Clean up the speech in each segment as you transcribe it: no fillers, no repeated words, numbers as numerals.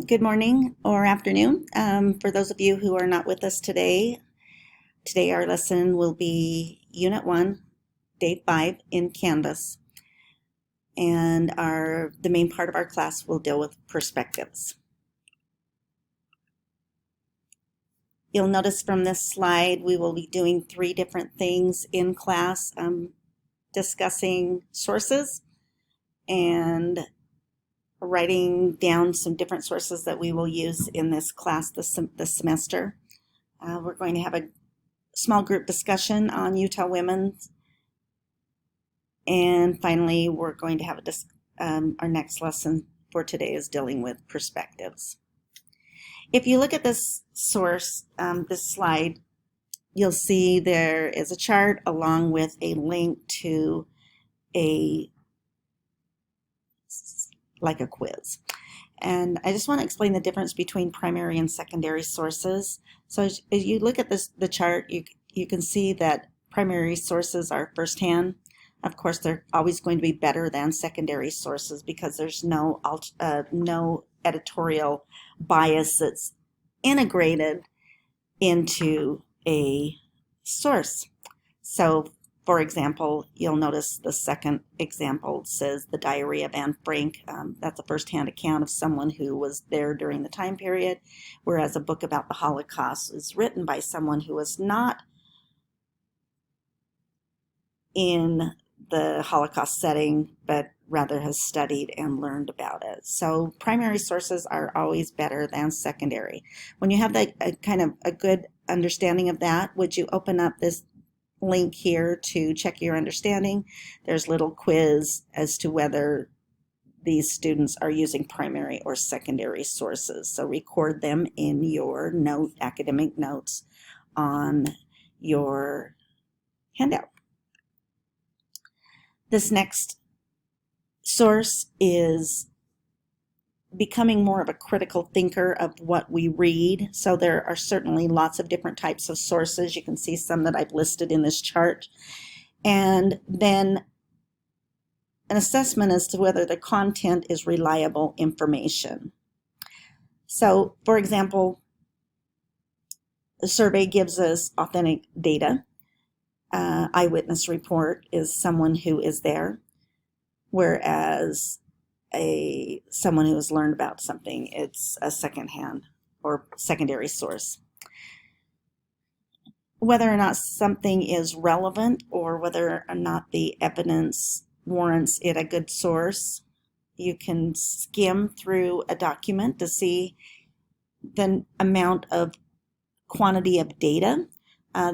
Good morning or afternoon. For those of you who are not with us today our lesson will be Unit 1, Day 5 in Canvas. And the main part of our class will deal with perspectives. You'll notice from this slide we will be doing 3 different things in class, discussing sources and writing down some different sources that we will use in this class this semester. We're going to have a small group discussion on Utah women, and finally we're going to have our next lesson for today is dealing with perspectives. If you look at this source, this slide, you'll see there is a chart along with a link to like a quiz. And I just want to explain the difference between primary and secondary sources. So as you look at the chart, you can see that primary sources are firsthand. Of course, they're always going to be better than secondary sources because there's no editorial bias that's integrated into a source. So, for example, you'll notice the second example says the Diary of Anne Frank. That's a first-hand account of someone who was there during the time period, whereas a book about the Holocaust is written by someone who was not in the Holocaust setting, but rather has studied and learned about it. So primary sources are always better than secondary. When you have a good understanding of that, would you open up this link here to check your understanding? There's a little quiz as to whether these students are using primary or secondary sources. So record them in your academic notes on your handout. This next source is becoming more of a critical thinker of what we read. So there are certainly lots of different types of sources. You can see some that I've listed in this chart. And then an assessment as to whether the content is reliable information. So, for example, the survey gives us authentic data. Eyewitness report is someone who is there, whereas someone who has learned about something, it's a secondhand or secondary source. Whether or not something is relevant or whether or not the evidence warrants it a good source, you can skim through a document to see the amount of quantity of data,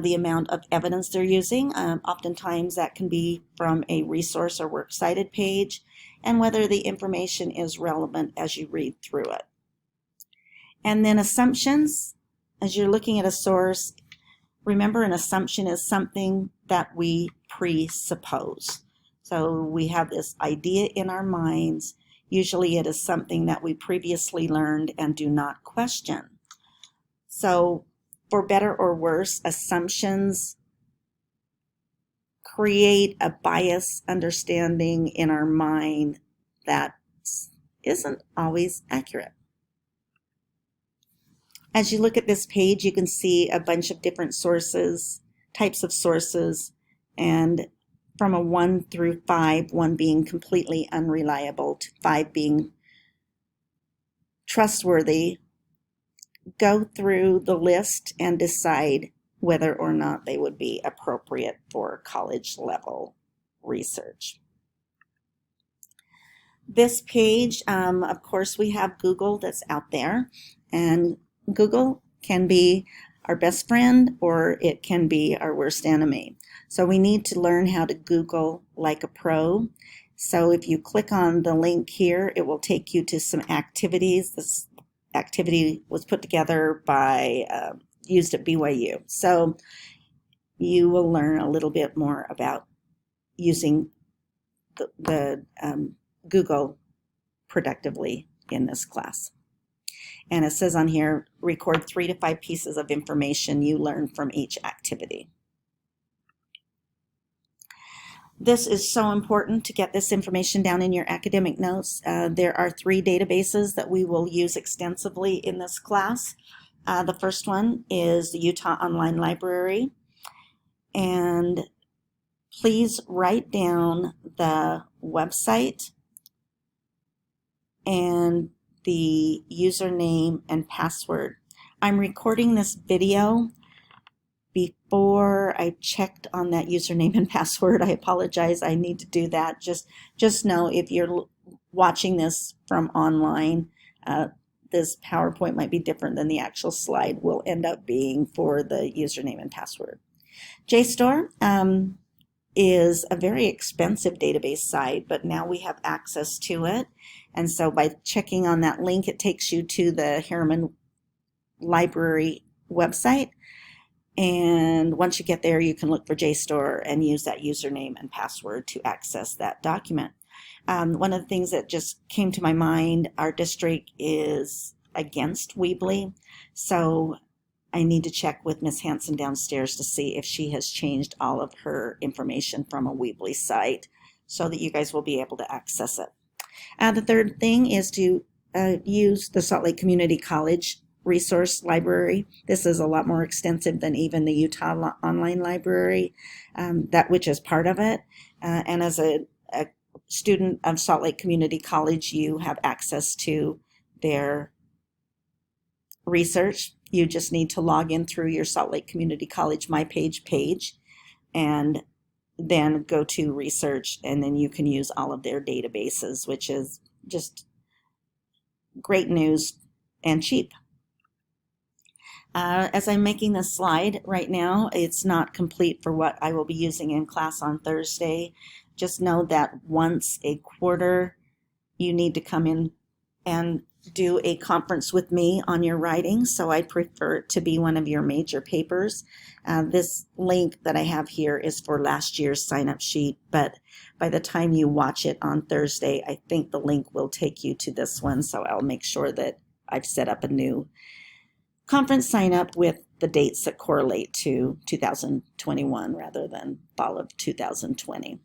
the amount of evidence they're using. Oftentimes that can be from a resource or works cited page, and whether the information is relevant as you read through it. And then assumptions. As you're looking at a source, remember an assumption is something that we presuppose. So we have this idea in our minds. Usually it is something that we previously learned and do not question. So for better or worse, assumptions create a biased understanding in our mind that isn't always accurate. As you look at this page, you can see a bunch of different sources, types of sources, and from a 1 through 5, 1 being completely unreliable to 5 being trustworthy, go through the list and decide whether or not they would be appropriate for college level research. This page, of course, we have Google that's out there, and Google can be our best friend or it can be our worst enemy. So we need to learn how to Google like a pro. So if you click on the link here, it will take you to some activities. This activity was put together by used at BYU. So you will learn a little bit more about using the Google productively in this class. And it says on here, record 3 to 5 pieces of information you learn from each activity. This is so important to get this information down in your academic notes. There are 3 databases that we will use extensively in this class. The first one is the Utah Online Library, and please write down the website and the username and password. I'm recording this video before I checked on that username and password. I apologize. I need to do that. Just know if you're watching this from online, this PowerPoint might be different than the actual slide will end up being for the username and password. JSTOR is a very expensive database site, but now we have access to it. And so by checking on that link, it takes you to the Harriman Library website. And once you get there, you can look for JSTOR and use that username and password to access that document. One of the things that just came to my mind, our district is against Weebly, so I need to check with Ms. Hanson downstairs to see if she has changed all of her information from a Weebly site so that you guys will be able to access it. The third thing is to use the Salt Lake Community College resource library. This is a lot more extensive than even the Utah Online Library, which is part of it. And as a student of Salt Lake Community College, you have access to their research. You just need to log in through your Salt Lake Community College My page and then go to research, and then you can use all of their databases, which is just great news and cheap. As I'm making this slide right now, it's not complete for what I will be using in class on Thursday. Just know that once a quarter, you need to come in and do a conference with me on your writing, so I prefer it to be one of your major papers. This link that I have here is for last year's sign-up sheet, but by the time you watch it on Thursday, I think the link will take you to this one, so I'll make sure that I've set up a new conference sign-up with the dates that correlate to 2021 rather than fall of 2020.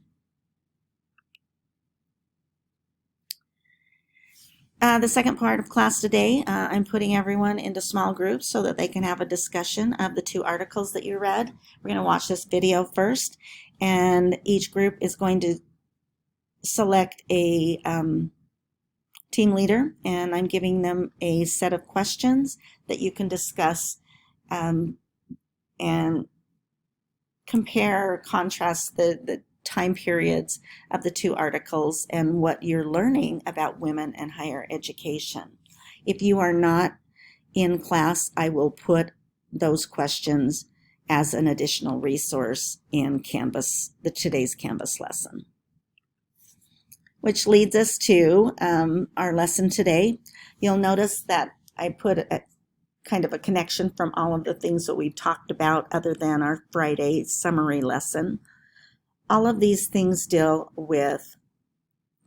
The second part of class today, I'm putting everyone into small groups so that they can have a discussion of the 2 articles that you read. We're going to watch this video first, and each group is going to select a team leader, and I'm giving them a set of questions that you can discuss and compare or contrast the time periods of the 2 articles and what you're learning about women and higher education. If you are not in class, I will put those questions as an additional resource in Canvas, today's Canvas lesson. Which leads us to our lesson today. You'll notice that I put a kind of a connection from all of the things that we've talked about other than our Friday summary lesson. All of these things deal with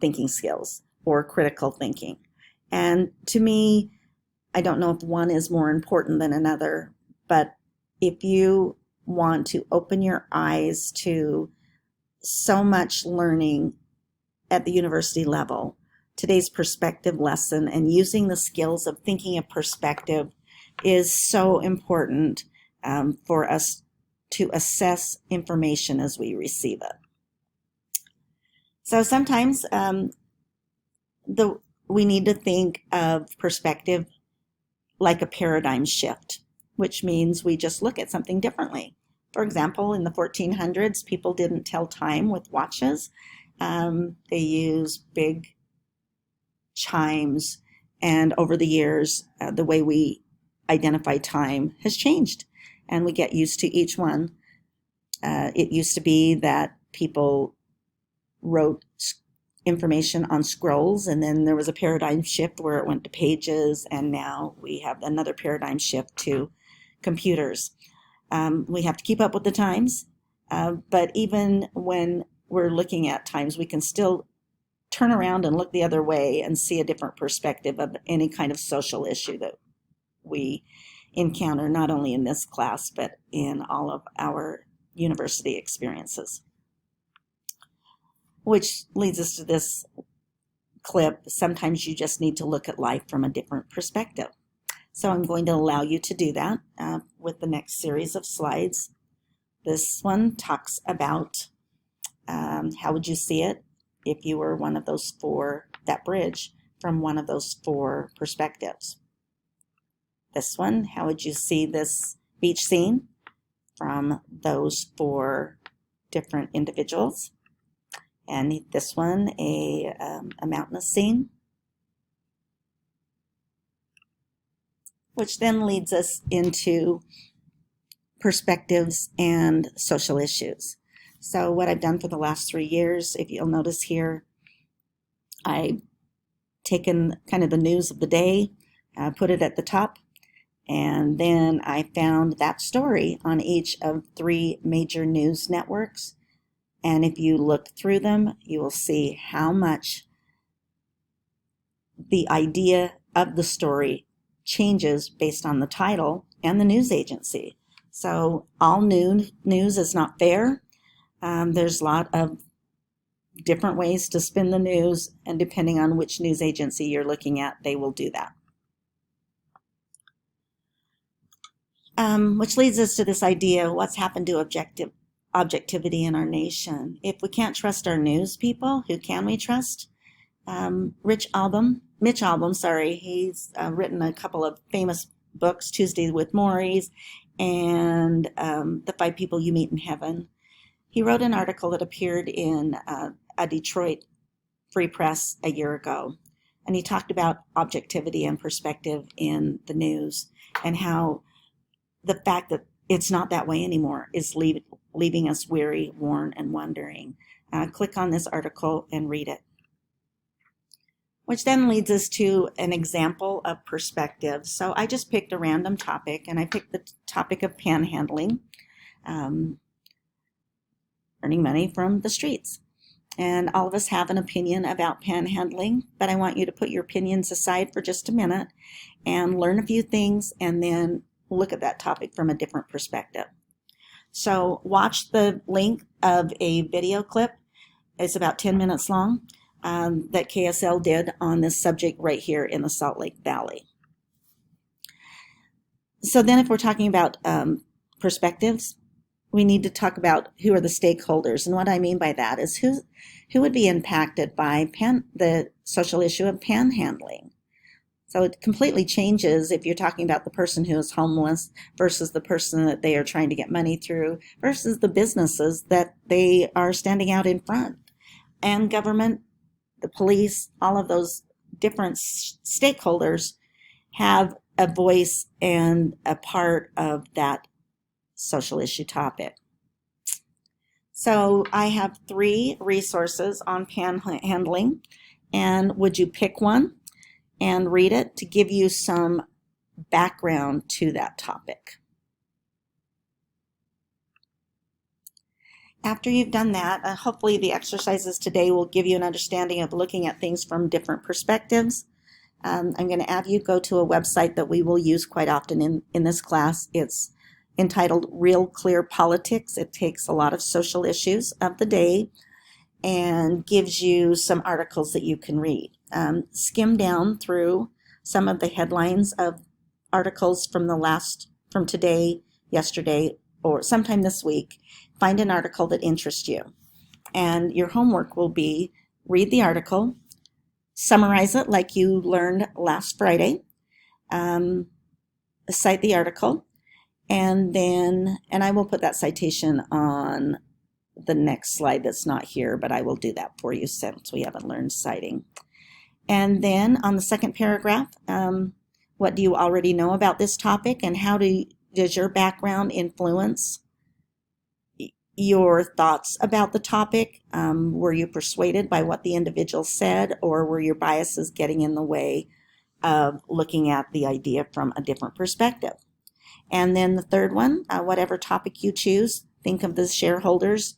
thinking skills or critical thinking. And to me, I don't know if one is more important than another, but if you want to open your eyes to so much learning at the university level, today's perspective lesson and using the skills of thinking of perspective is so important for us to assess information as we receive it. So sometimes we need to think of perspective like a paradigm shift, which means we just look at something differently. For example, in the 1400s, people didn't tell time with watches. They used big chimes, and over the years, the way we identify time has changed, and we get used to each one. It used to be that people wrote information on scrolls, and then there was a paradigm shift where it went to pages, and now we have another paradigm shift to computers. We have to keep up with the times, but even when we're looking at times, we can still turn around and look the other way and see a different perspective of any kind of social issue that we encounter, not only in this class, but in all of our university experiences. which leads us to this clip. Sometimes you just need to look at life from a different perspective. So I'm going to allow you to do that with the next series of slides. This one talks about how would you see it if you were one of those four, that bridge from one of those four perspectives. This one, how would you see this beach scene from those four different individuals? And this one, a mountainous scene. Which then leads us into perspectives and social issues. So what I've done for the last 3 years, if you'll notice here, I've taken kind of the news of the day, put it at the top, and then I found that story on each of 3 major news networks. And if you look through them, you will see how much the idea of the story changes based on the title and the news agency. So all news is not fair. There's a lot of different ways to spin the news, and depending on which news agency you're looking at, they will do that. Which leads us to this idea of what's happened to objectivity in our nation. If we can't trust our news people, who can we trust? Mitch Albom, he's written a couple of famous books, Tuesday with Morrie and The 5 People You Meet in Heaven. He wrote an article that appeared in a Detroit Free Press a year ago, and he talked about objectivity and perspective in the news and how the fact that it's not that way anymore is leaving us weary, worn, and wondering. Click on this article and read it. Which then leads us to an example of perspective. So I just picked a random topic, and I picked the topic of panhandling, earning money from the streets. And all of us have an opinion about panhandling, but I want you to put your opinions aside for just a minute and learn a few things and then look at that topic from a different perspective. So watch the link of a video clip. It's about 10 minutes long that KSL did on this subject right here in the Salt Lake Valley. So then if we're talking about perspectives, we need to talk about who are the stakeholders. And what I mean by that is who would be impacted by the social issue of panhandling. So it completely changes if you're talking about the person who is homeless versus the person that they are trying to get money through versus the businesses that they are standing out in front. And government, the police, all of those different stakeholders have a voice and a part of that social issue topic. So I have 3 resources on panhandling, and would you pick one and read it to give you some background to that topic? After you've done that, hopefully the exercises today will give you an understanding of looking at things from different perspectives. I'm going to have you go to a website that we will use quite often in this class. It's entitled Real Clear Politics. It takes a lot of social issues of the day and gives you some articles that you can read. Skim down through some of the headlines of articles from today, yesterday, or sometime this week. Find an article that interests you. And your homework will be read the article, summarize it like you learned last Friday, cite the article, and I will put that citation on the next slide that's not here, but I will do that for you since we haven't learned citing. And then on the second paragraph, what do you already know about this topic, and how does your background influence your thoughts about the topic? Were you persuaded by what the individual said, or were your biases getting in the way of looking at the idea from a different perspective? And then the third one, whatever topic you choose, think of the shareholders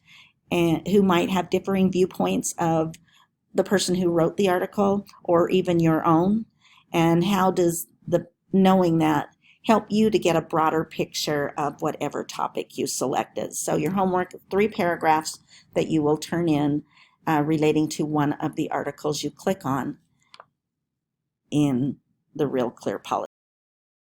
and who might have differing viewpoints of the person who wrote the article or even your own, and how does the knowing that help you to get a broader picture of whatever topic you selected. So your homework, 3 paragraphs that you will turn in relating to one of the articles you click on in the Real Clear policy.